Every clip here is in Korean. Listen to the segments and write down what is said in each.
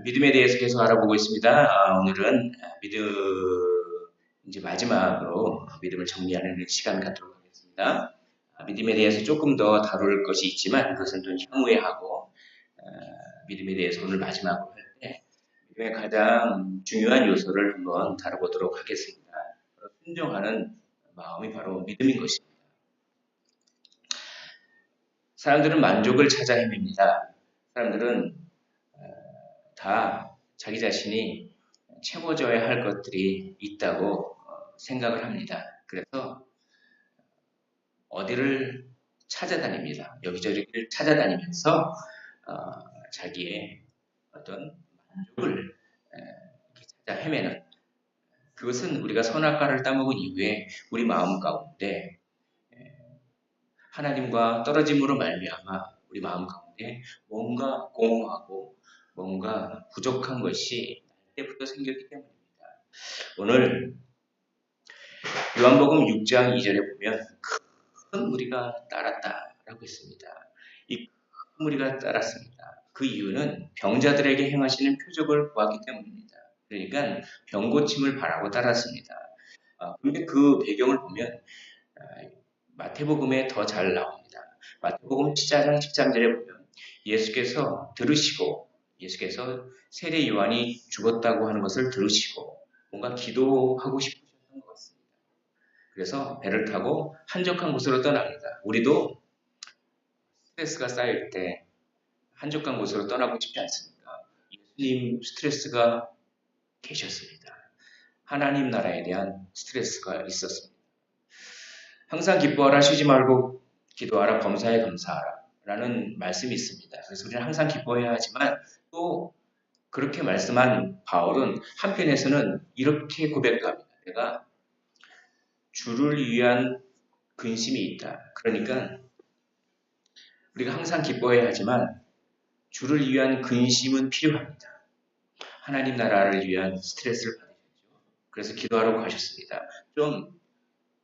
믿음에 대해서 계속 알아보고 있습니다. 오늘은 믿음, 이제 마지막으로 믿음을 정리하는 시간 갖도록 하겠습니다. 믿음에 대해서 조금 더 다룰 것이 있지만 그것은 또 향후에 하고, 믿음에 대해서 오늘 마지막으로 할 때, 믿음의 가장 중요한 요소를 한번 다뤄보도록 하겠습니다. 순종하는 마음이 바로 믿음인 것입니다. 사람들은 만족을 찾아 헤맵니다. 사람들은 다 자기 자신이 채워져야 할 것들이 있다고 생각을 합니다. 그래서 어디를 찾아다닙니다. 여기저기를 찾아다니면서 자기의 어떤 만족을 찾아 헤매는, 그것은 우리가 선악과를 따먹은 이후에 우리 마음 가운데 하나님과 떨어짐으로 말미암아 우리 마음 가운데 뭔가 공허하고 뭔가 부족한 것이 때부터 생겼기 때문입니다. 오늘 요한복음 6장 2절에 보면 큰 무리가 따랐다라고 했습니다. 이 큰 무리가 따랐습니다. 그 이유는 병자들에게 행하시는 표적을 보았기 때문입니다. 그러니까 병 고침을 바라고 따랐습니다. 그런데 그 배경을 보면 마태복음에 더 잘 나옵니다. 마태복음 7장 13절에 보면 예수께서 들으시고, 예수께서 세례 요한이 죽었다고 하는 것을 들으시고 뭔가 기도하고 싶으셨던 것 같습니다. 그래서 배를 타고 한적한 곳으로 떠납니다. 우리도 스트레스가 쌓일 때 한적한 곳으로 떠나고 싶지 않습니까? 예수님 스트레스가 계셨습니다. 하나님 나라에 대한 스트레스가 있었습니다. 항상 기뻐하라, 쉬지 말고 기도하라, 범사에 감사하라 라는 말씀이 있습니다. 그래서 우리는 항상 기뻐해야 하지만 또 그렇게 말씀한 바울은 한편에서는 이렇게 고백도 합니다. 내가 주를 위한 근심이 있다. 그러니까 우리가 항상 기뻐해야 하지만 주를 위한 근심은 필요합니다. 하나님 나라를 위한 스트레스를 받으셨죠. 그래서 기도하러 가셨습니다. 좀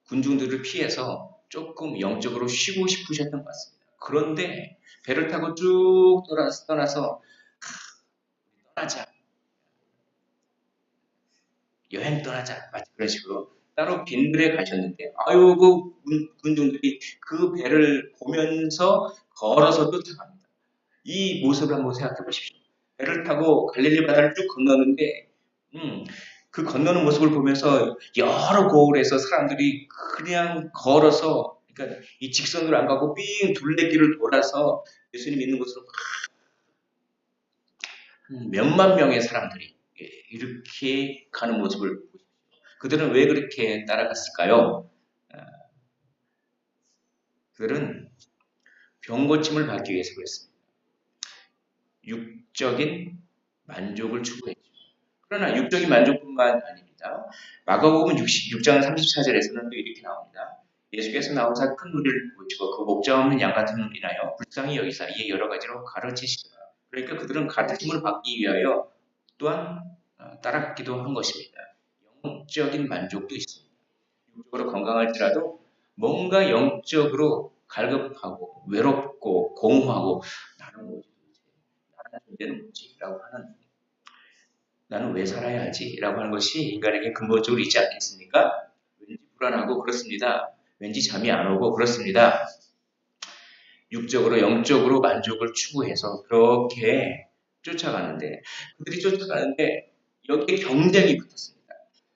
군중들을 피해서 조금 영적으로 쉬고 싶으셨던 것 같습니다. 그런데 배를 타고 쭉 떠나서 떠나자, 여행 떠나자, 마치 그런 식으로 따로 빈들에 가셨는데, 아유, 그 군중들이 그 배를 보면서 걸어서 쫓아갑니다. 이 모습을 한번 생각해 보십시오. 배를 타고 갈릴리 바다를 쭉 건너는데, 그 건너는 모습을 보면서 여러 고을에서 사람들이 그냥 걸어서, 그러니까 이 직선으로 안 가고 삥 둘레길을 돌아서 예수님 있는 곳으로 몇만 명의 사람들이 이렇게 가는 모습을 보십시오. 그들은 왜 그렇게 따라갔을까요? 그들은 병 고침을 받기 위해서 그랬습니다. 육적인 만족을 추구했죠. 그러나 육적인 만족뿐만 아닙니다. 마가복음 6장 34절에서는 또 이렇게 나옵니다. 예수께서 나오사 큰 무리를 보시고 그 목자 없는 양 같은 이나요 불쌍히 여기사 이에 여러 가지로 가르치시더라. 그러니까 그들은 가르침을 받기 위하여 또한 따라갔기도 한 것입니다. 영적인 만족도 있습니다. 육적으로 건강할지라도 뭔가 영적으로 갈급하고 외롭고 공허하고 나는 뭐지? 나는 존재는 뭐지? 라고 하는, 나는 왜 살아야 하지? 라고 하는 것이 인간에게 근본적으로 있지 않겠습니까? 왠지 불안하고 그렇습니다. 왠지 잠이 안 오고 그렇습니다. 육적으로 영적으로 만족을 추구해서 그렇게 쫓아가는데, 그들이 쫓아가는데 여기에 경쟁이 붙었습니다.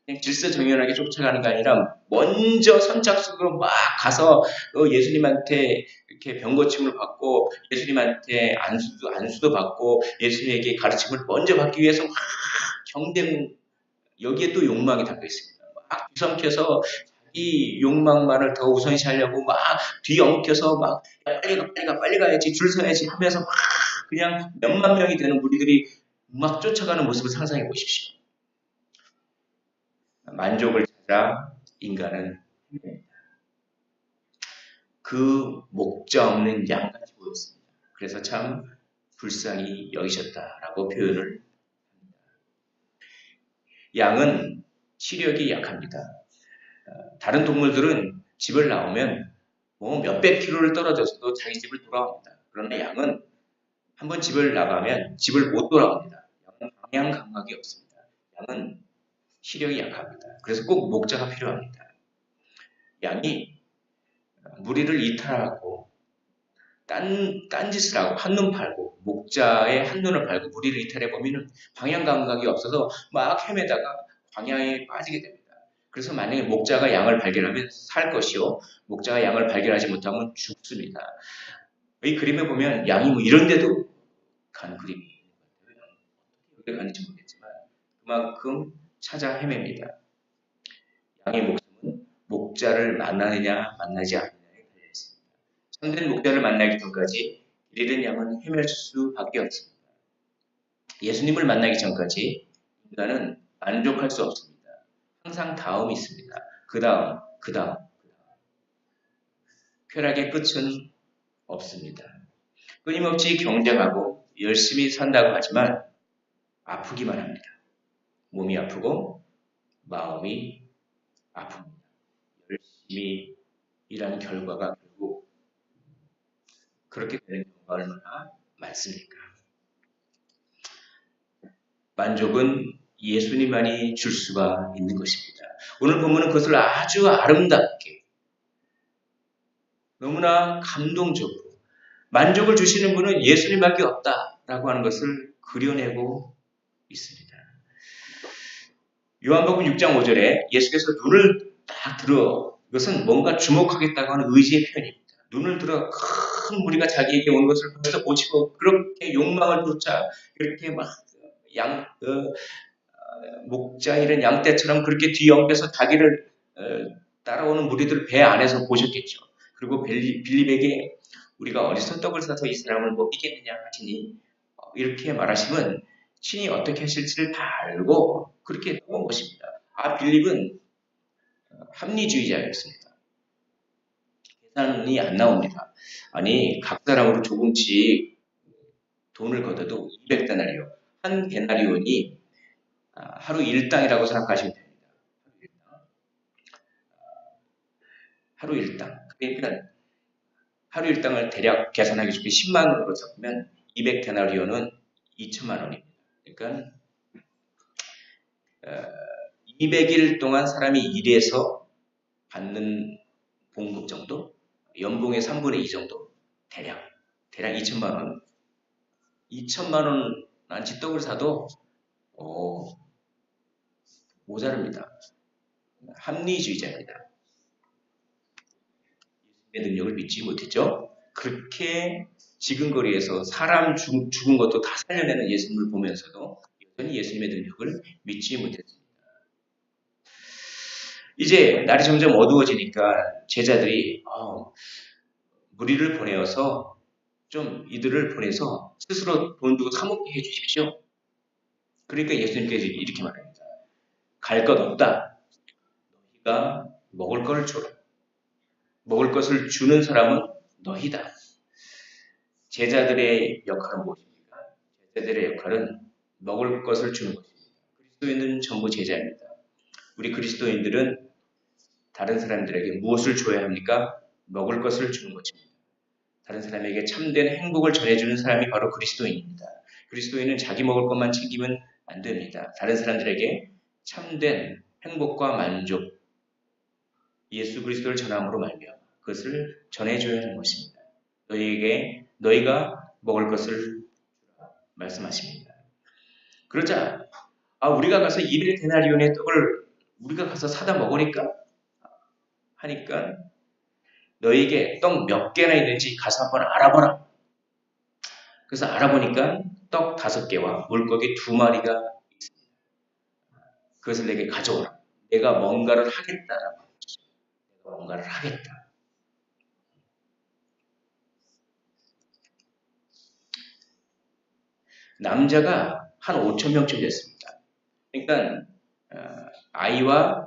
그냥 질서정연하게 쫓아가는 게 아니라 먼저 선착순으로 막 가서 예수님한테 이렇게 병고침을 받고 예수님한테 안수도 받고 예수님에게 가르침을 먼저 받기 위해서 막 경쟁, 여기에 또 욕망이 담겨 있습니다. 막 뒤섞여서 자기 욕망만을 더 우선시하려고 막 뒤엉켜서 막 빨리 가야지, 줄 서야지 하면서 막 그냥 몇만 명이 되는 무리들이 막 쫓아가는 모습을 상상해 보십시오. 만족을 찾아 인간은 그 목자 없는 양같이 보였습니다. 그래서 참 불쌍히 여기셨다라고 표현을 합니다. 양은 시력이 약합니다. 다른 동물들은 집을 나오면 뭐 몇백 킬로를 떨어져서도 자기 집을 돌아옵니다. 그런데 양은 한번 집을 나가면 집을 못 돌아옵니다. 양은 방향 감각이 없습니다. 양은 시력이 약합니다. 그래서 꼭 목자가 필요합니다. 양이 무리를 이탈하고 딴짓을 하고 한눈 팔고 목자의 한눈을 팔고 무리를 이탈해 보면은 방향 감각이 없어서 막 헤매다가 광야에 빠지게 됩니다. 그래서 만약에 목자가 양을 발견하면 살 것이요, 목자가 양을 발견하지 못하면 죽습니다. 이 그림에 보면 양이 뭐 이런 데도 가는 그림이 어떻게 가는지 모르겠지만 그만큼 찾아 헤맵니다. 양의 목숨은 목자를 만나느냐 만나지 않느냐에 달려 있습니다. 참된 목자를 만나기 전까지 길 잃은 양은 헤맬 수밖에 없습니다. 예수님을 만나기 전까지 인간은 만족할 수 없습니다. 항상 다음이 있습니다. 그 다음, 그 다음. 쾌락의 끝은 없습니다. 끊임없이 경쟁하고 열심히 산다고 하지만 아프기만 합니다. 몸이 아프고 마음이 아픕니다. 열심히 일하는 결과가 결국 그렇게 되는 경우가 얼마나 많습니까? 만족은 예수님만이 줄 수가 있는 것입니다. 오늘 본문은 그것을 아주 아름답게 너무나 감동적으로 만족을 주시는 분은 예수님밖에 없다라고 하는 것을 그려내고 있습니다. 요한복음 6장 5절에 예수께서 눈을 딱 들어, 이것은 뭔가 주목하겠다고 하는 의지의 표현입니다. 눈을 들어 큰 무리가 자기에게 온 것을 벌써 보시고 그렇게 욕망을 쫓아 이렇게 막 목자 이런 양떼처럼 그렇게 뒤엉켜서 자기를 따라오는 무리들 배 안에서 보셨겠죠. 그리고 빌립에게 우리가 어디서 떡을 사서 이 사람을 먹이겠느냐 하시니 이렇게 말하시면 신이 어떻게 하실지를 다 알고 그렇게 떠온 것입니다. 빌립은 합리주의자였습니다. 계산이 안 나옵니다. 아니 각 사람으로 조금씩 돈을 걷어도 200데나리온, 한 데나리온이 하루 일당이라고 생각하시면 됩니다. 하루 일당. 그러니까 하루 일당을 대략 계산하기 쉽게 10만 원으로 잡으면 200데나리온은 2천만 원입니다. 그러니까 200일 동안 사람이 일해서 받는 봉급 정도, 연봉의 3분의 2 정도, 대략 2천만 원. 2천만 원 난치 떡을 사도 모자릅니다. 합리주의자입니다. 예수님의 능력을 믿지 못했죠. 그렇게 지근거리에서 사람 죽은 것도 다 살려내는 예수님을 보면서도 여전히 예수님의 능력을 믿지 못했습니다. 이제 날이 점점 어두워지니까 제자들이 무리를 보내어서 좀 이들을 보내서 스스로 돈 주고 사먹게 해주십시오. 그러니까 예수님께서 이렇게 말합니다. 갈 것 없다. 너희가 먹을 것을 줘라. 먹을 것을 주는 사람은 너희다. 제자들의 역할은 무엇입니까? 제자들의 역할은 먹을 것을 주는 것입니다. 그리스도인은 전부 제자입니다. 우리 그리스도인들은 다른 사람들에게 무엇을 줘야 합니까? 먹을 것을 주는 것입니다. 다른 사람에게 참된 행복을 전해주는 사람이 바로 그리스도인입니다. 그리스도인은 자기 먹을 것만 챙기면 안 됩니다. 다른 사람들에게 참된 행복과 만족, 예수 그리스도를 전함으로 말미암아 그것을 전해줘야 하는 것입니다. 너희가 먹을 것을 주라 말씀하십니다. 그러자 우리가 가서 200데나리온의 떡을 우리가 가서 사다 먹으니까 하니까 너희에게 떡 몇 개나 있는지 가서 한번 알아보라. 그래서 알아보니까 떡 5개와 물고기 2마리가 있습니다. 그것을 내게 가져오라. 내가 뭔가를 하겠다라고 했죠. 내가 뭔가를 하겠다. 남자가 한 5천 명쯤 됐습니다. 그러니까 아이와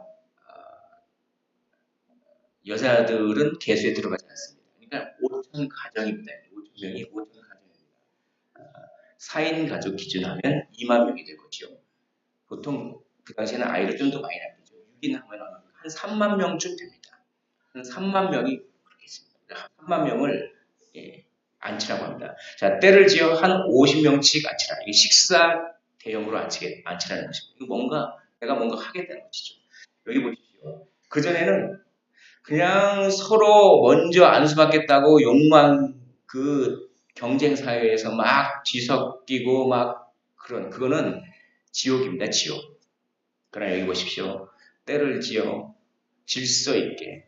여자들은 개수에 들어가지 않습니다. 그러니까 5천 가정입니다. 5천 명이 5천 가정입니다. 4인 가족 기준하면 2만 명이 될 거죠. 보통 그 당시에는 아이를 좀 더 많이 낳겠죠. 6인 하면 한 3만 명쯤 됩니다. 한 3만 명이 그렇게 있습니다. 3만 명을 앉히라고 합니다. 자, 때를 지어 한 50명씩 앉히라. 이게 식사 대용으로 앉히라는 것입니다. 이거 내가 뭔가 하겠다는 것이죠. 여기 보십시오. 그전에는 그냥 서로 먼저 안수받겠다고 욕망 그 경쟁 사회에서 막 뒤섞이고 막 그거는 지옥입니다. 지옥. 그러나 여기 보십시오. 때를 지어 질서 있게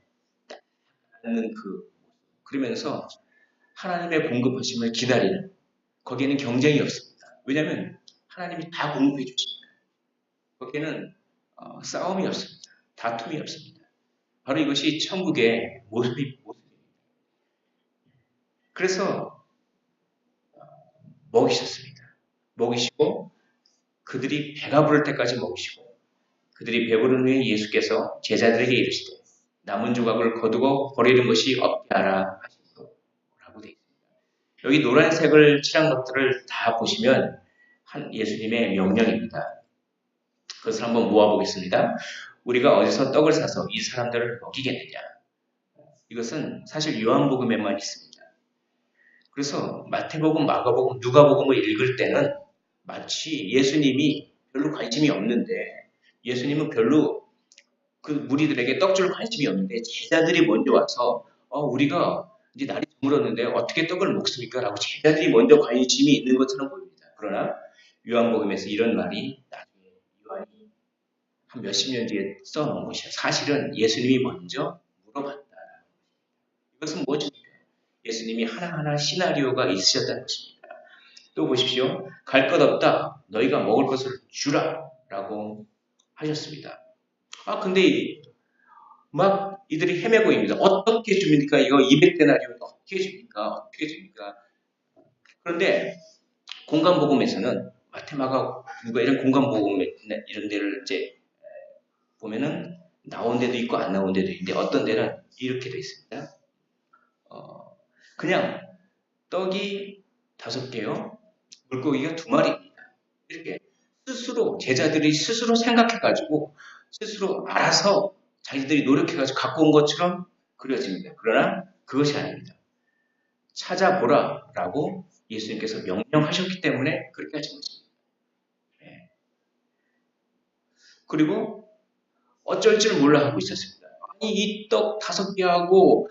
하는 그러면서 하나님의 공급하심을 기다리는 거기에는 경쟁이 없습니다. 왜냐하면 하나님이 다 공급해 주십니다. 거기에는 싸움이 없습니다. 다툼이 없습니다. 바로 이것이 천국의 모습입니다. 그래서 먹이셨습니다. 먹이시고 그들이 배가 부를 때까지 먹이시고 그들이 배부른 후에 예수께서 제자들에게 이르시되 남은 조각을 거두고 버리는 것이 없게 하라 하시라고 되어 있습니다. 여기 노란색을 칠한 것들을 다 보시면 예수님의 명령입니다. 그것을 한번 모아보겠습니다. 우리가 어디서 떡을 사서 이 사람들을 먹이겠느냐. 이것은 사실 요한복음에만 있습니다. 그래서 마태복음, 마가복음, 누가복음을 읽을 때는 마치 예수님이 별로 관심이 없는데 예수님은 별로 그 무리들에게 떡 줄 관심이 없는데 제자들이 먼저 와서 우리가 이제 날이 저물었는데 어떻게 떡을 먹습니까? 라고 제자들이 먼저 관심이 있는 것처럼 보입니다. 그러나 요한복음에서 이런 말이 나중에 요한이 한 몇십 년 뒤에 써놓은 것이에요. 사실은 예수님이 먼저 물어봤다. 이것은 뭐죠? 예수님이 하나하나 시나리오가 있으셨다는 것입니다. 또 보십시오. 갈 것 없다. 너희가 먹을 것을 주라. 라고 하셨습니다. 근데 막 이들이 헤매고 있습니다. 어떻게 줍니까? 이거 200데나리온 어떻게 줍니까? 어떻게 줍니까? 그런데 공간복음에서는 마테마가 누가 이런 공간복음 이런 데를 이제 보면은 나온 데도 있고 안 나온 데도 있는데 어떤 데는 이렇게 되어 있습니다. 그냥 떡이 5개요. 물고기가 2마리입니다. 이렇게 제자들이 스스로 생각해가지고 스스로 알아서 자기들이 노력해가지고 갖고 온 것처럼 그려집니다. 그러나 그것이 아닙니다. 찾아보라 라고 예수님께서 명령하셨기 때문에 그렇게 하신 것입니다. 네. 그리고 어쩔 줄 몰라 하고 있었습니다. 아니 이 떡 5개하고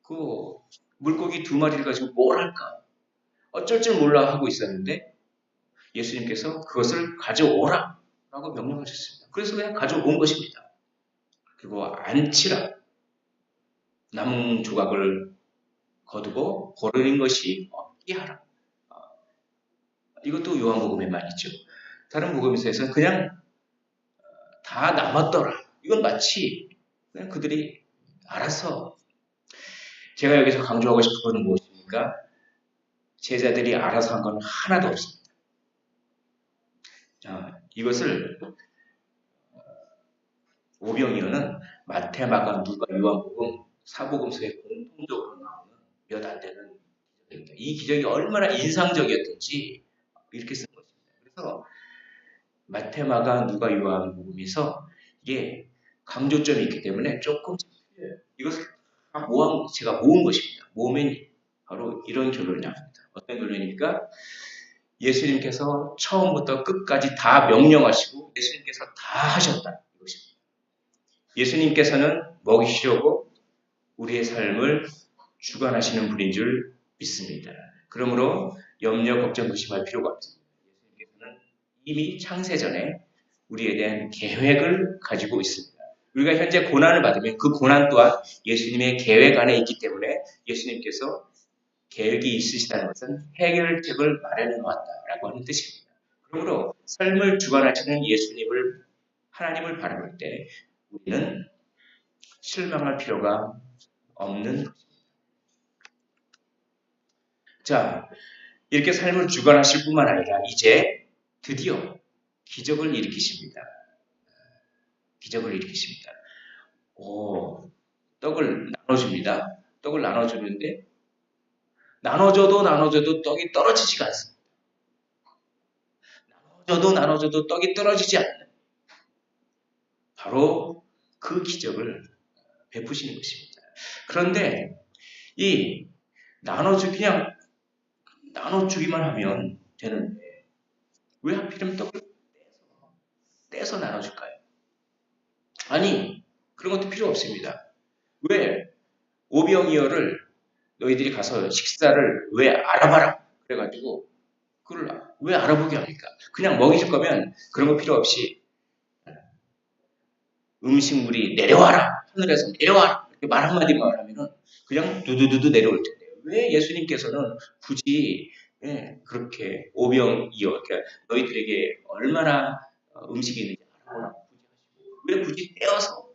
그 물고기 2마리를 가지고 뭘 할까? 어쩔 줄 몰라 하고 있었는데 예수님께서 그것을 가져오라 라고 명령하셨습니다. 그래서 그냥 가져온 것입니다. 그리고 앉히라. 남은 조각을 거두고 버리는 것이 없게 하라. 이것도 요한복음에만 있죠. 다른 복음에서는 그냥 다 남았더라. 이건 마치 그냥 그들이 알아서 제가 여기서 강조하고 싶은 건 무엇입니까? 제자들이 알아서 한 건 하나도 없습니다. 자, 이것을 오병이어는 마태, 마가, 누가, 요한복음, 사복음서에 공통적으로 나오는 몇 안 되는 기적입니다. 이 기적이 얼마나 인상적이었던지 이렇게 쓴 것입니다. 그래서 마태, 마가, 누가, 요한복음에서 이게 강조점이 있기 때문에 조금 이것을 제가 모은 것입니다. 모으면 바로 이런 결론이 나옵니다. 어떤 결론입니까? 예수님께서 처음부터 끝까지 다 명령하시고 예수님께서 다 하셨다. 이것입니다. 예수님께서는 먹이시려고 우리의 삶을 주관하시는 분인 줄 믿습니다. 그러므로 염려, 걱정, 의심할 필요가 없습니다. 예수님께서는 이미 창세전에 우리에 대한 계획을 가지고 있습니다. 우리가 현재 고난을 받으면 그 고난 또한 예수님의 계획 안에 있기 때문에 예수님께서 계획이 있으시다는 것은 해결책을 마련해 놓았다라고 하는 뜻입니다. 그러므로 삶을 주관하시는 하나님을 바라볼 때 우리는 실망할 필요가 없는 것입니다. 자, 이렇게 삶을 주관하실 뿐만 아니라 이제 드디어 기적을 일으키십니다. 기적을 일으키십니다. 떡을 나눠줍니다. 떡을 나눠주는데 나눠줘도 떡이 떨어지지가 않습니다. 나눠줘도 떡이 떨어지지 않는 바로 그 기적을 베푸시는 것입니다. 그런데 이 그냥 나눠주기만 하면 되는데 왜 하필이면 떡을 떼서 나눠줄까요? 아니, 그런 것도 필요 없습니다. 왜 오병이어를 너희들이 가서 식사를 왜 알아봐라 그래가지고 그걸 왜 알아보게 합니까? 그냥 먹이줄 거면 그런 거 필요 없이 음식물이 내려와라, 하늘에서 내려와라 이렇게 말 한마디만 하면은 그냥 두두두두 내려올 텐데 왜 예수님께서는 굳이 그렇게 오병이어 그러니까 너희들에게 얼마나 음식이 있는지 알아보라고 왜 굳이 떼어서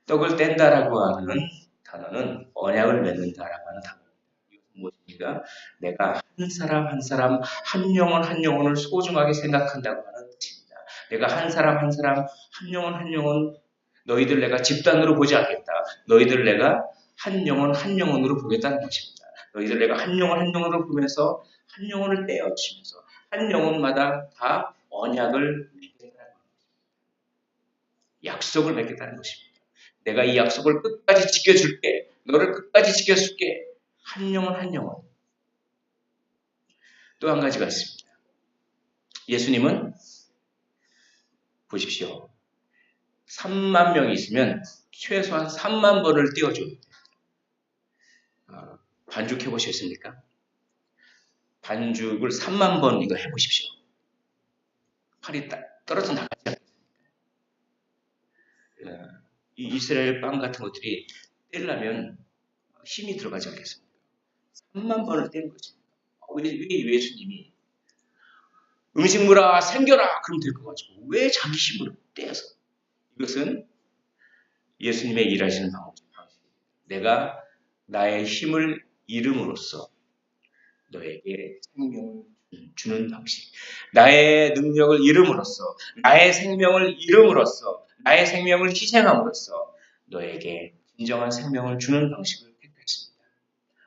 떡을 뗀다라고 하는 단어는 언약을 맺는다라고 하는 단어입니다. 이것은 무엇입니까? 내가 한 사람 한 사람 한 영혼 한 영혼을 소중하게 생각한다고 하는 뜻입니다. 내가 한 사람 한 사람 한 영혼 한 영혼 너희들 내가 집단으로 보지 않겠다. 너희들 내가 한 영혼 한 영혼으로 보겠다는 것입니다. 너희들 내가 한 영혼 한 영혼으로 보면서 한 영혼을 떼어치면서 한 영혼마다 다 언약을 맺겠다는 것입니다. 약속을 맺겠다는 것입니다. 내가 이 약속을 끝까지 지켜줄게. 너를 끝까지 지켜줄게. 한 영혼 한 영혼. 또 한 가지가 있습니다. 예수님은 보십시오. 3만 명이 있으면 최소한 3만 번을 띄워줘요. 반죽 해보셨습니까? 반죽을 3만 번 이거 해보십시오. 팔이 떨어져 나가지 않겠습니까? 이 이스라엘 빵 같은 것들이 떼려면 힘이 들어가지 않겠습니까? 3만 번을 뗀 것입니다. 왜 예수님이 음식물아 생겨라 그러면 될 것 가지고 왜 자기 힘으로 떼어서 이것은 예수님의 일하시는 방식입니다. 내가 나의 힘을 잃음으로써 너에게 생명을 주는 방식. 나의 능력을 잃음으로써 나의 생명을 잃음으로써 나의 생명을 희생함으로써 너에게 진정한 생명을 주는 방식을 택했습니다.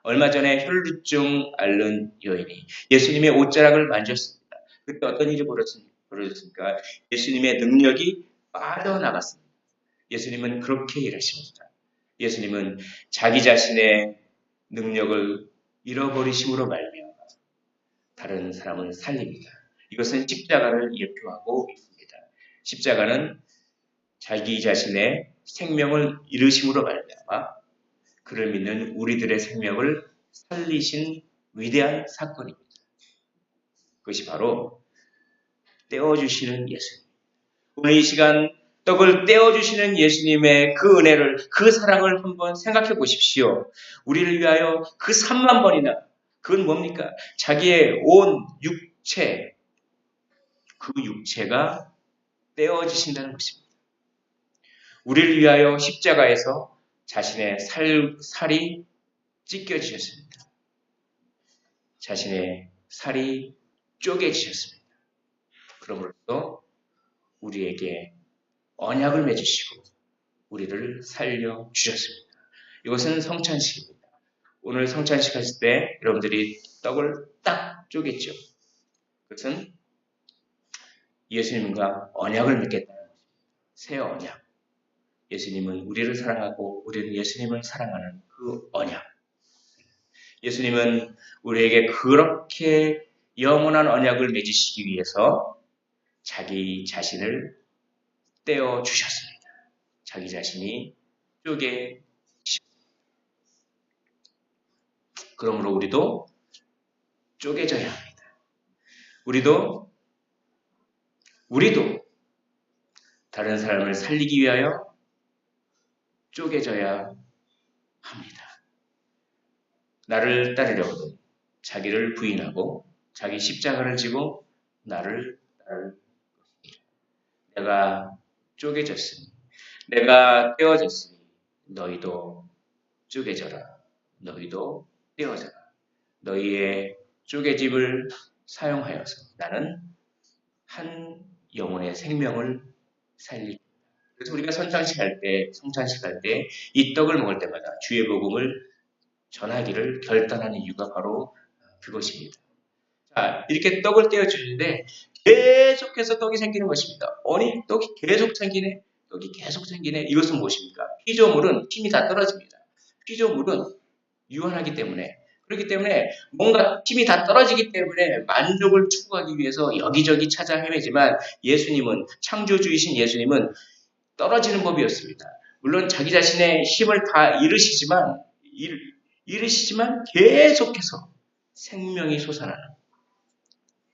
얼마 전에 혈루증 앓는 여인이 예수님의 옷자락을 만졌습니다. 그때 어떤 일이 벌어졌습니까? 예수님의 능력이 빠져나갔습니다. 예수님은 그렇게 일하십니다. 예수님은 자기 자신의 능력을 잃어버리심으로 말미암아 다른 사람을 살립니다. 이것은 십자가를 예표하고 있습니다. 십자가는 자기 자신의 생명을 잃으심으로 말미암아 그를 믿는 우리들의 생명을 살리신 위대한 사건입니다. 그것이 바로 떼어주시는 예수님. 오늘 이 시간 떡을 떼어주시는 예수님의 그 은혜를, 그 사랑을 한번 생각해 보십시오. 우리를 위하여 그 3만 번이나, 그건 뭡니까? 자기의 온 육체, 그 육체가 떼어지신다는 것입니다. 우리를 위하여 십자가에서 자신의 살이 찢겨지셨습니다. 자신의 살이 쪼개지셨습니다. 그러므로써 우리에게 언약을 맺으시고 우리를 살려주셨습니다. 이것은 성찬식입니다. 오늘 성찬식 하실 때 여러분들이 떡을 딱 쪼갰죠. 그것은 예수님과 언약을 맺겠다는 것입니다. 새 언약. 예수님은 우리를 사랑하고 우리는 예수님을 사랑하는 그 언약. 예수님은 우리에게 그렇게 영원한 언약을 맺으시기 위해서 자기 자신을 떼어주셨습니다. 자기 자신이 쪼개지셨습니다. 그러므로 우리도 쪼개져야 합니다. 우리도 다른 사람을 살리기 위하여 쪼개져야 합니다. 나를 따르려거든 자기를 부인하고 자기 십자가를 지고 나를 따를 것입니다. 내가 쪼개졌으니 내가 떼어졌으니 너희도 쪼개져라. 너희도 떼어져라. 너희의 쪼개짐을 사용하여서 나는 한 영혼의 생명을 살리겠다. 그래서 우리가 성찬식 할 때 이 떡을 먹을 때마다 주의 복음을 전하기를 결단하는 이유가 바로 그것입니다. 자, 이렇게 떡을 떼어주는데 계속해서 떡이 생기는 것입니다. 아니, 떡이 계속 생기네. 떡이 계속 생기네. 이것은 무엇입니까? 피조물은 힘이 다 떨어집니다. 피조물은 유한하기 때문에. 그렇기 때문에 뭔가 힘이 다 떨어지기 때문에 만족을 추구하기 위해서 여기저기 찾아 헤매지만 예수님은, 창조주이신 예수님은 떨어지는 법이었습니다. 물론 자기 자신의 힘을 다 잃으시지만 계속해서 생명이 솟아나는,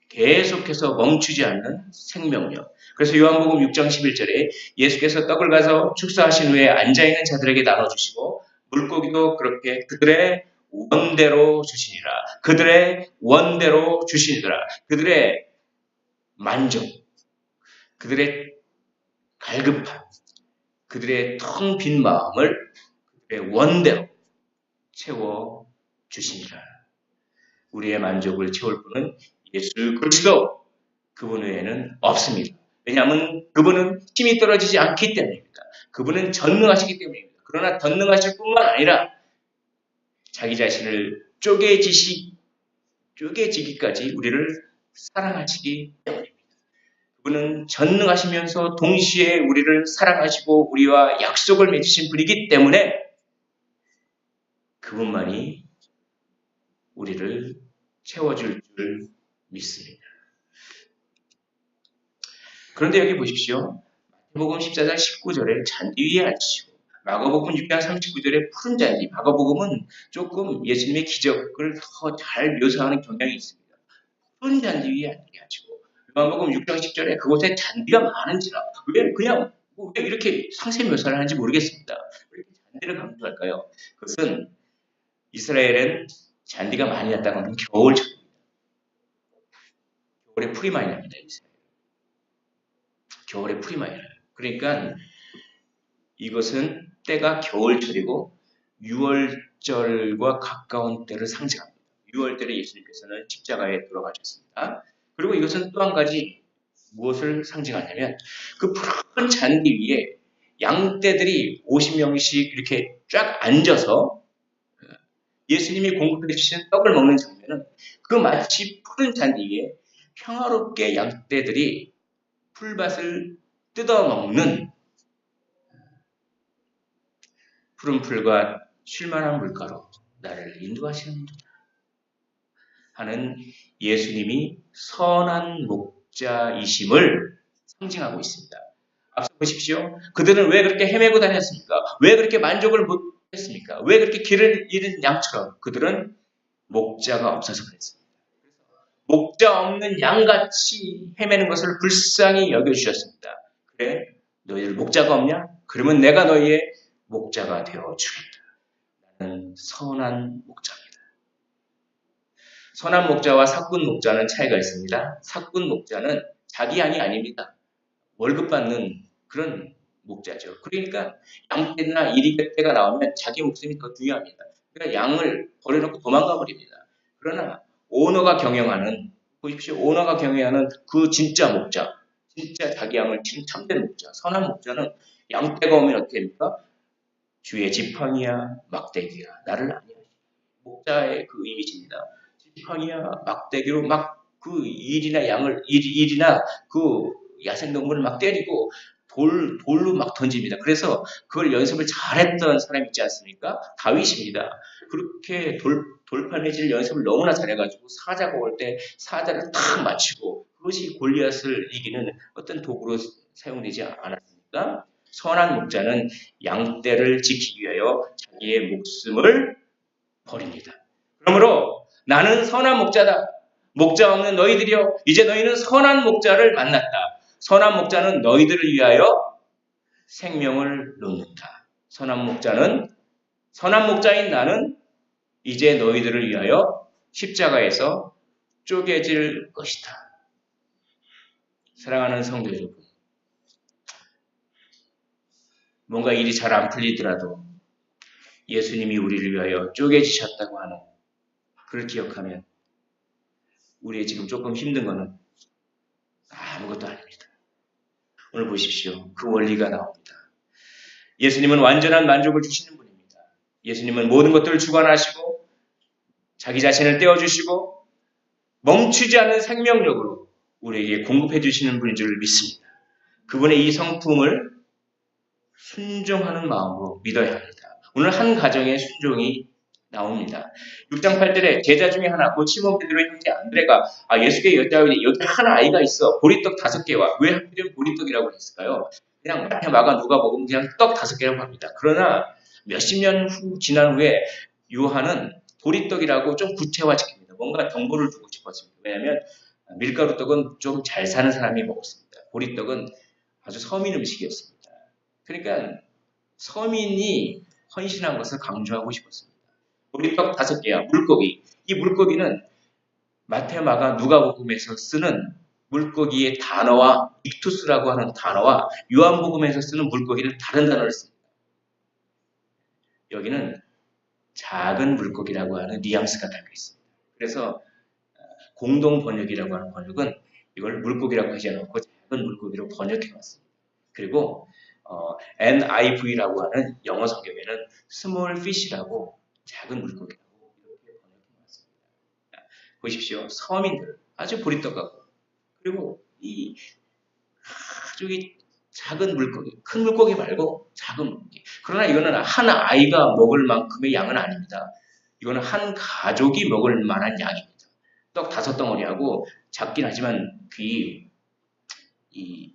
계속해서 멈추지 않는 생명력. 그래서 요한복음 6장 11절에 예수께서 떡을 가서 축사하신 후에 앉아있는 자들에게 나눠주시고 물고기도 그렇게 그들의 원대로 주시니라. 그들의 원대로 주시니라. 그들의 만족, 그들의 갈급함, 그들의 텅 빈 마음을 그들의 원대로 채워 주시니라. 우리의 만족을 채울 분은 예수 그리스도, 그분 외에는 없습니다. 왜냐하면 그분은 힘이 떨어지지 않기 때문입니다. 그분은 전능하시기 때문입니다. 그러나 전능하실 뿐만 아니라 자기 자신을 쪼개지기까지 우리를 사랑하시기 때문입니다. 그분은 전능하시면서 동시에 우리를 사랑하시고 우리와 약속을 맺으신 분이기 때문에 그분만이 우리를 채워줄 줄 믿습니다. 그런데 여기 보십시오. 마태복음 14장 19절에 잔디 위에 앉으시고 마가복음 6장 39절에 푸른 잔디. 마가복음은 조금 예수님의 기적을 더 잘 묘사하는 경향이 있습니다. 푸른 잔디 위에 앉게 하시고 요한복음 6장 10절에 그곳에 잔디가 많은지라. 왜 이렇게 상세 묘사를 하는지 모르겠습니다. 왜 이렇게 잔디를 강조할까요? 그것은 이스라엘은 잔디가 많이 났다고 하면 겨울철입니다. 겨울에 풀이 많이 납니다. 겨울에 풀이 많이 나요. 그러니까 이것은 때가 겨울철이고 6월절과 가까운 때를 상징합니다. 6월절에 예수님께서는 십자가에 돌아가셨습니다. 그리고 이것은 또 한 가지 무엇을 상징하냐면 그 푸른 잔디 위에 양떼들이 50명씩 이렇게 쫙 앉아서 예수님이 공급해 주신 떡을 먹는 장면은 그 마치 푸른 잔디 위에 평화롭게 양떼들이 풀밭을 뜯어먹는 푸른 풀과 쉴만한 물가로 나를 인도하시는구나 하는 예수님이 선한 목자이심을 상징하고 있습니다. 앞서 보십시오. 그들은 왜 그렇게 헤매고 다녔습니까? 왜 그렇게 만족을 못했습니까? 왜 그렇게 길을 잃은 양처럼? 그들은 목자가 없어서 그랬습니다. 목자 없는 양같이 헤매는 것을 불쌍히 여겨주셨습니다. 그래, 너희들 목자가 없냐? 그러면 내가 너희의 목자가 되어주겠다. 나는 선한 목자입니다. 선한 목자와 사꾼 목자는 차이가 있습니다. 사꾼 목자는 자기 양이 아닙니다. 월급 받는 그런 목자죠. 그러니까 양떼나 이리떼가 나오면 자기 목숨이 더 중요합니다. 그러니까 양을 버려놓고 도망가 버립니다. 그러나 오너가 경영하는, 보십시오. 오너가 경영하는 그 진짜 목자, 진짜 자기 양을 치는 참된 목자, 선한 목자는 양떼가 오면 어떻게 합니까? 주의 지팡이야 막대기야 나를 아니하시니. 목자의 그 이미지입니다. 지팡이야 막대기로 막 그 일이나 그 야생동물을 막 때리고 돌로 막 던집니다. 그래서 그걸 연습을 잘했던 사람이 있지 않습니까? 다윗입니다. 그렇게 돌팔매질 연습을 너무나 잘해가지고 사자가 올 때 사자를 탁 맞추고 그것이 골리앗을 이기는 어떤 도구로 사용되지 않았습니까? 선한 목자는 양떼를 지키기 위하여 자기의 목숨을 버립니다. 그러므로 나는 선한 목자다. 목자 없는 너희들이여 이제 너희는 선한 목자를 만났다. 선한 목자는 너희들을 위하여 생명을 놓는다. 선한 목자인 나는 이제 너희들을 위하여 십자가에서 쪼개질 것이다. 사랑하는 성도 여러분, 뭔가 일이 잘 안 풀리더라도 예수님이 우리를 위하여 쪼개지셨다고 하는 그걸 기억하면 우리의 지금 조금 힘든 거는 아무것도 아닙니다. 오늘 보십시오. 그 원리가 나옵니다. 예수님은 완전한 만족을 주시는 분입니다. 예수님은 모든 것들을 주관하시고 자기 자신을 떼어주시고 멈추지 않는 생명력으로 우리에게 공급해 주시는 분인 줄 믿습니다. 그분의 이 성품을 순종하는 마음으로 믿어야 합니다. 오늘 한 가정의 순종이 나옵니다. 6장 8절에 제자 중에 하나, 곧 시몬 베드로의 형제 안드레가 예수께 여짜오니 여기 한 아이가 있어 보리떡 5개와 왜 하필이면 보리떡이라고 했을까요? 그냥 마태, 마가, 누가 먹으면 그냥 떡 5개라고 합니다. 그러나 몇십 년 지난 후에 요한은 보리떡이라고 좀 구체화시킵니다. 뭔가 정보를 주고 싶었습니다. 왜냐하면 밀가루떡은 좀 잘 사는 사람이 먹었습니다. 보리떡은 아주 서민 음식이었습니다. 그러니까 서민이 헌신한 것을 강조하고 싶었습니다. 보리떡 5개야, 물고기. 이 물고기는 마태, 마가, 누가복음에서 쓰는 물고기의 단어와 익투스라고 하는 단어와 요한복음에서 쓰는 물고기는 다른 단어를 씁니다. 여기는 작은 물고기라고 하는 뉘앙스가 담겨 있습니다. 그래서 공동 번역이라고 하는 번역은 이걸 물고기라고 하지 않고 작은 물고기로 번역해 왔습니다. 그리고 NIV라고 하는 영어 성경에는 small fish라고 작은 물고기라고 이렇게 번역해 왔습니다. 보십시오. 서민들 아주 보리떡하고 그리고 이 아주 작은 물고기, 큰 물고기 말고 작은 물고기. 그러나 이거는 한 아이가 먹을 만큼의 양은 아닙니다. 이거는 한 가족이 먹을 만한 양입니다. 떡 5덩어리하고 작긴 하지만 이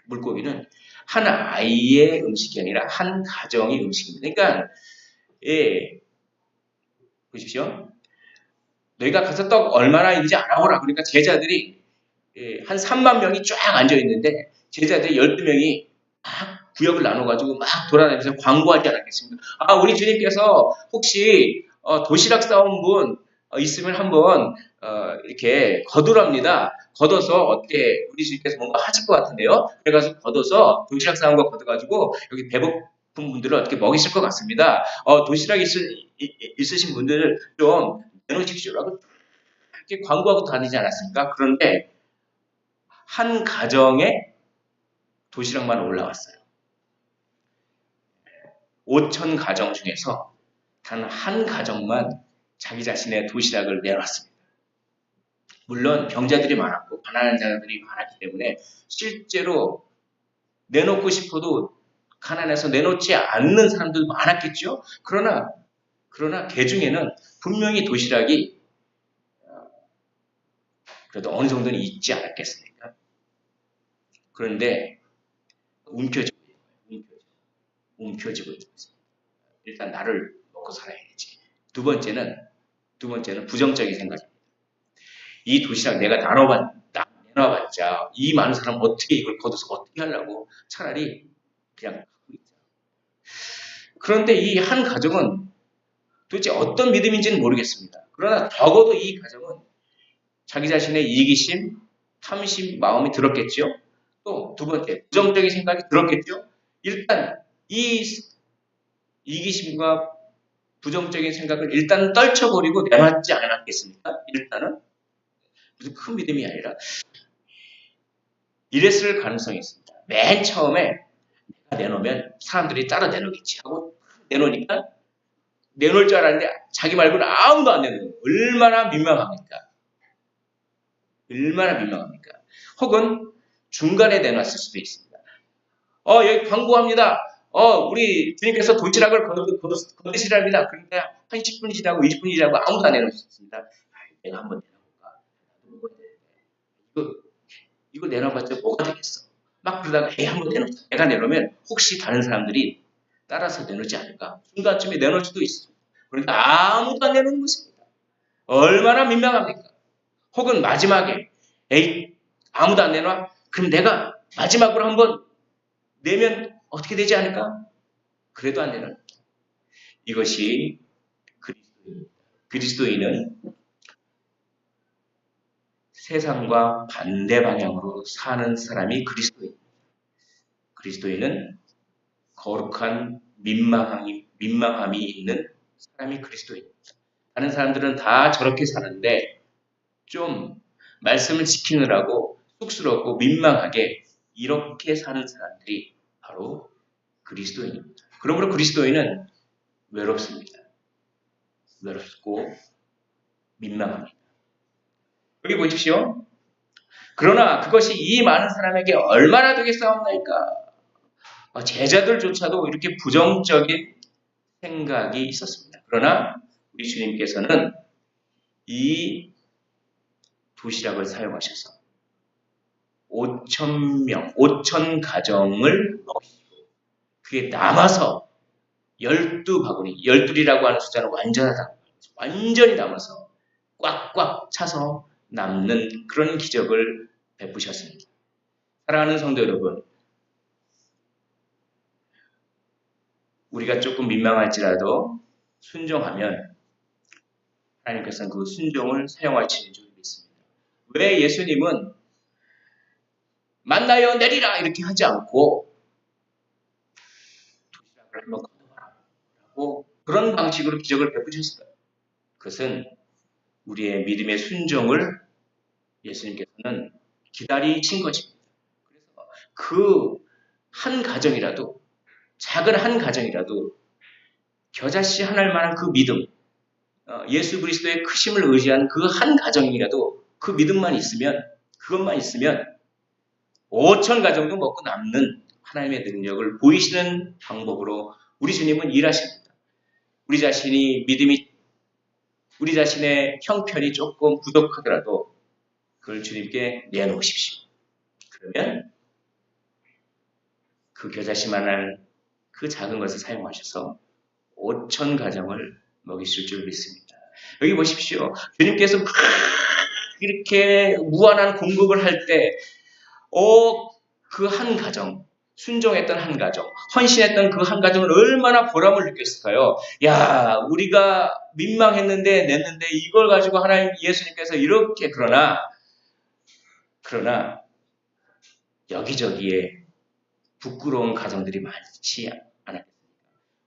물고기는 한 아이의 음식이 아니라 한 가정의 음식입니다. 그러니까 보십시오. 너희가 가서 떡 얼마나 있는지 알아보라. 그러니까 제자들이 한 3만 명이 쫙 앉아 있는데 제자들이 12명이 막 구역을 나눠가지고 막 돌아다니면서 광고하지 않았겠습니까? 우리 주님께서 혹시 도시락 싸온 분 있으면 한번 이렇게 거두랍니다. 걷어서 어떻게 우리 주님께서 뭔가 하실 것 같은데요. 그래가지고 걷어서 도시락 싸온 거 걷어가지고 여기 배고픈 분들을 어떻게 먹이실 것 같습니다. 도시락 있으신 분들을 좀 내놓으십시오라고 이렇게 광고하고 다니지 않았습니까? 그런데 한 가정에 도시락만 올라왔어요. 5천 가정 중에서 단 한 가정만 자기 자신의 도시락을 내놨습니다. 물론 병자들이 많았고 가난한 자들이 많았기 때문에 실제로 내놓고 싶어도 가난해서 내놓지 않는 사람들도 많았겠죠. 그러나 그 중에는 분명히 도시락이 그래도 어느 정도는 있지 않았겠습니까? 그런데 움켜쥐고 있습니다. 일단 나를 먹고 살아야지. 두 번째는 부정적인 생각입니다. 이 도시락 내가 내놔봤자 이 많은 사람 어떻게 이걸 걷어서 어떻게 하려고 차라리 그냥 갖고 있자. 그런데 이 한 가정은 도대체 어떤 믿음인지는 모르겠습니다. 그러나 적어도 이 가정은 자기 자신의 이기심, 탐심 마음이 들었겠죠. 또 두 번째 부정적인 생각이 들었겠죠. 일단 이 이기심과 부정적인 생각을 일단 떨쳐버리고 내놨지 않았겠습니까? 일단은 무슨 큰 믿음이 아니라 이랬을 가능성이 있습니다. 맨 처음에 내가 내놓으면 사람들이 따라 내놓겠지 하고 내놓으니까 내놓을 줄 알았는데 자기 말고는 아무도 안 내놓는 거예요. 얼마나 민망합니까? 혹은 중간에 내놨을 수도 있습니다. 여기 광고합니다. 우리 주님께서 도시락을 거두시랍니다. 그러니까 한 10분이 지나고 20분이 지나고 아무도 안 내놓으셨습니다. 내가 한번 내놔볼까? 이거 내놔봤자 뭐가 되겠어? 막 그러다가 한번 내놓자. 내가 내놓으면 혹시 다른 사람들이 따라서 내놓지 않을까? 순간쯤에 내놓을 수도 있어. 그러니까 아무도 안 내놓는 것입니다. 얼마나 민망합니까? 혹은 마지막에 아무도 안 내놔? 그럼 내가 마지막으로 한번 내면 어떻게 되지 않을까? 그래도 안 내놓는 이것이 그리스도입니다. 그리스도인은 세상과 반대 방향으로 사는 사람이 그리스도입니다. 그리스도인은 거룩한 민망함이 있는 사람이 그리스도입니다. 다른 사람들은 다 저렇게 사는데 좀 말씀을 지키느라고 쑥스럽고 민망하게 이렇게 사는 사람들이 바로 그리스도인입니다. 그러므로 그리스도인은 외롭습니다. 외롭고 민망합니다. 여기 보십시오. 그러나 그것이 이 많은 사람에게 얼마나 되겠사옵나이까. 제자들조차도 이렇게 부정적인 생각이 있었습니다. 그러나 우리 주님께서는 이 도시락을 사용하셔서 5,000명, 5,000 가정을 먹이시고 그게 남아서 12바구니, 12이라고 하는 숫자는 완전하다. 완전히 남아서 꽉꽉 차서 남는 그런 기적을 베푸셨습니다. 사랑하는 성도 여러분, 우리가 조금 민망할지라도 순종하면 하나님께서는 그 순종을 사용하시는 줄 믿습니다. 왜 예수님은 만나여 내리라 이렇게 하지 않고 도시락을 한번 건너가라 라고 그런 방식으로 기적을 베푸셨어요. 그것은 우리의 믿음의 순종을 예수님께서는 기다리신 것입니다. 그래서 그 한 가정이라도, 작은 한 가정이라도 겨자씨 하나일 만한 그 믿음, 예수 그리스도의 크심을 의지한 그 한 가정이라도 그 믿음만 있으면, 그것만 있으면 5,000 가정도 먹고 남는 하나님의 능력을 보이시는 방법으로 우리 주님은 일하십니다. 우리 자신의 형편이 조금 부족하더라도 그걸 주님께 내놓으십시오. 그러면 그 겨자씨만한 그 작은 것을 사용하셔서 5,000 가정을 먹이실 줄 믿습니다. 여기 보십시오. 주님께서 이렇게 무한한 공급을 할 때, 그 한 가정, 순종했던 한 가정, 헌신했던 그 한 가정은 얼마나 보람을 느꼈을까요? 야, 우리가 민망했는데 냈는데 이걸 가지고 하나님 예수님께서 이렇게 그러나 여기저기에 부끄러운 가정들이 많지 않았습니다.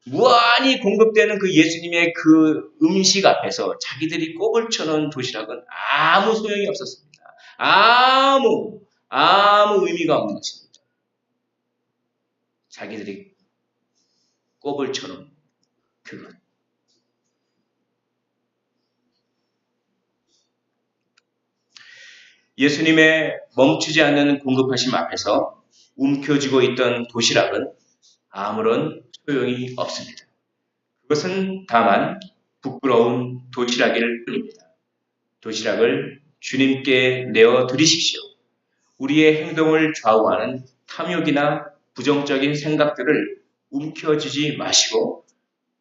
무한히 공급되는 그 예수님의 그 음식 앞에서 자기들이 꼽을 쳐놓은 도시락은 아무 소용이 없었습니다. 아무 의미가 없는 것입니다. 자기들이 꼽을 쳐놓은 그것. 예수님의 멈추지 않는 공급하심 앞에서 움켜쥐고 있던 도시락은 아무런 소용이 없습니다. 그것은 다만 부끄러운 도시락일 뿐입니다. 도시락을 주님께 내어드리십시오. 우리의 행동을 좌우하는 탐욕이나 부정적인 생각들을 움켜쥐지 마시고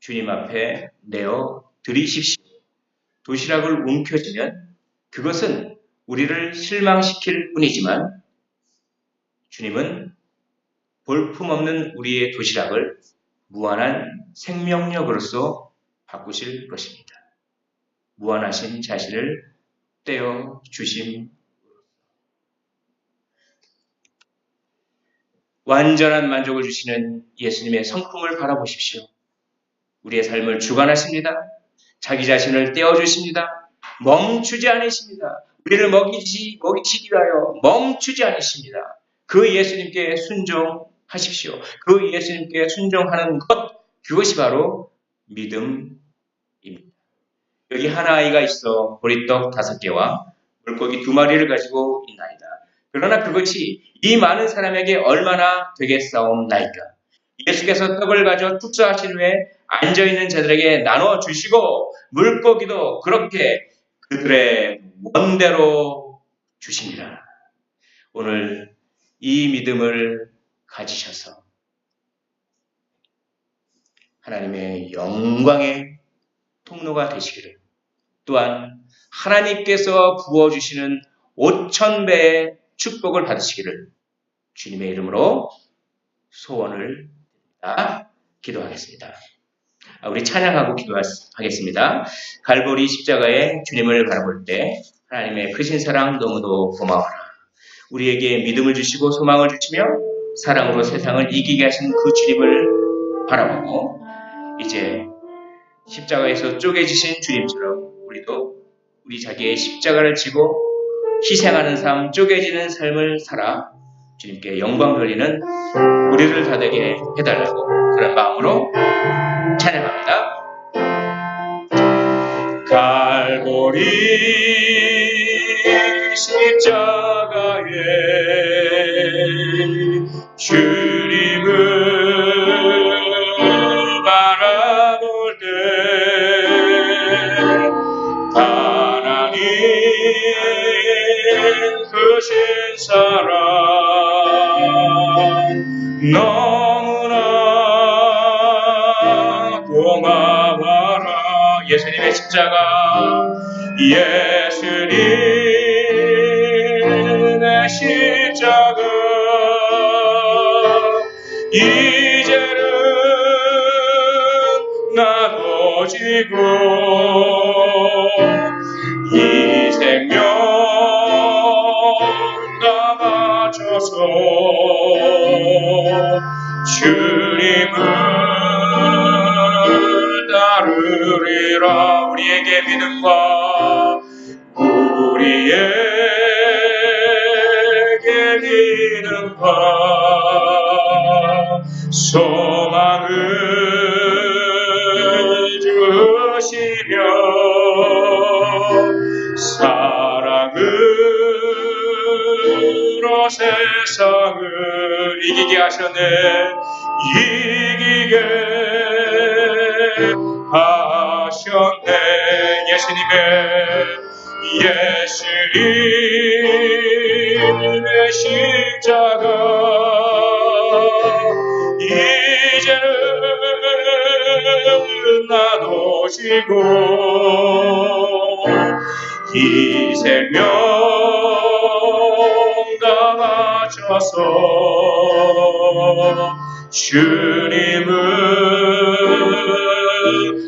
주님 앞에 내어드리십시오. 도시락을 움켜쥐면 그것은 우리를 실망시킬 뿐이지만 주님은 볼품없는 우리의 도시락을 무한한 생명력으로서 바꾸실 것입니다. 무한하신 자신을 떼어 주심. 완전한 만족을 주시는 예수님의 성품을 바라보십시오. 우리의 삶을 주관하십니다. 자기 자신을 떼어주십니다. 멈추지 않으십니다. 우리를 먹이시기 위하여 멈추지 않으십니다. 그 예수님께 순종하십시오. 그 예수님께 순종하는 것, 그것이 바로 믿음입니다. 여기 한 아이가 있어 보리떡 5개와 물고기 2마리를 가지고 있나이다. 그러나 그것이 이 많은 사람에게 얼마나 되겠사옵나이까. 예수께서 떡을 가져 축사하신 후에 앉아있는 자들에게 나눠주시고 물고기도 그렇게 그들의 원대로 주시니라. 오늘 이 믿음을 가지셔서 하나님의 영광의 통로가 되시기를, 또한 하나님께서 부어주시는 5,000배의 축복을 받으시기를 주님의 이름으로 소원을 드립니다. 기도하겠습니다. 우리 찬양하고 기도하겠습니다. 갈보리 십자가에 주님을 바라볼 때 하나님의 크신 사랑 너무도 고마워라. 우리에게 믿음을 주시고 소망을 주시며 사랑으로 세상을 이기게 하신 그 주님을 바라보고 이제 십자가에서 쪼개지신 주님처럼 우리도 우리 자기의 십자가를 지고 희생하는 삶, 쪼개지는 삶을 살아 주님께 영광 돌리는 우리를 다 되게 해달라고 그런 마음으로 찬양합니다. 갈보리 십자가에 주님을 바라볼 때 너무나 고마워라. 예수님의 십자가, 예수님의 십자가, 이제는 나도 지고 이 생명 다 바쳐서 주님을 따르리라. 우리에게 믿음과 소망을 주시며 사랑으로 세상을 이기게 하셨네. 이기게 하셨네. 예수님의 십자가, 이제는 나도 지고 이 생명 다 바쳐서 주님을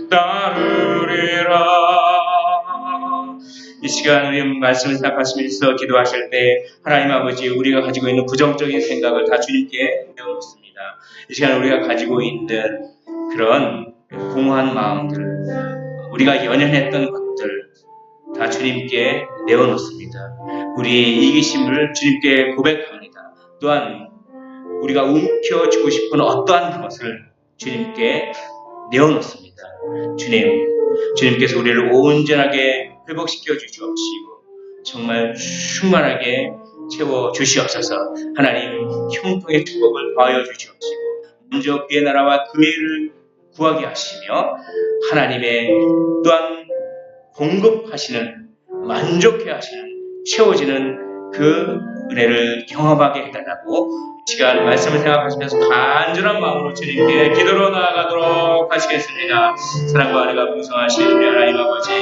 따르리라. 이 시간 우리 말씀을 생각하시면서 기도하실 때 하나님 아버지, 우리가 가지고 있는 부정적인 생각을 다 주님께 내어놓습니다. 이 시간 우리가 가지고 있는 그런 공허한 마음들, 우리가 연연했던 것들 다 주님께 내어놓습니다. 우리의 이기심을 주님께 고백합니다. 또한 우리가 움켜쥐고 싶은 어떠한 것을 주님께 내어놓습니다. 주님께서 우리를 온전하게 회복시켜 주시옵시고 정말 충만하게 채워 주시옵소서. 하나님 형통의 축복을 더하여 주시옵시고 먼저 그의 나라와 그의 일을 구하게 하시며 하나님의 또한 공급하시는, 만족해 하시는, 채워지는 그 은혜를 경험하게 해달라고 이 시간 말씀을 생각하시면서 간절한 마음으로 주님께 기도로 나아가도록 하시겠습니다. 사랑과 은혜가 풍성하신 우리 하나님 아버지,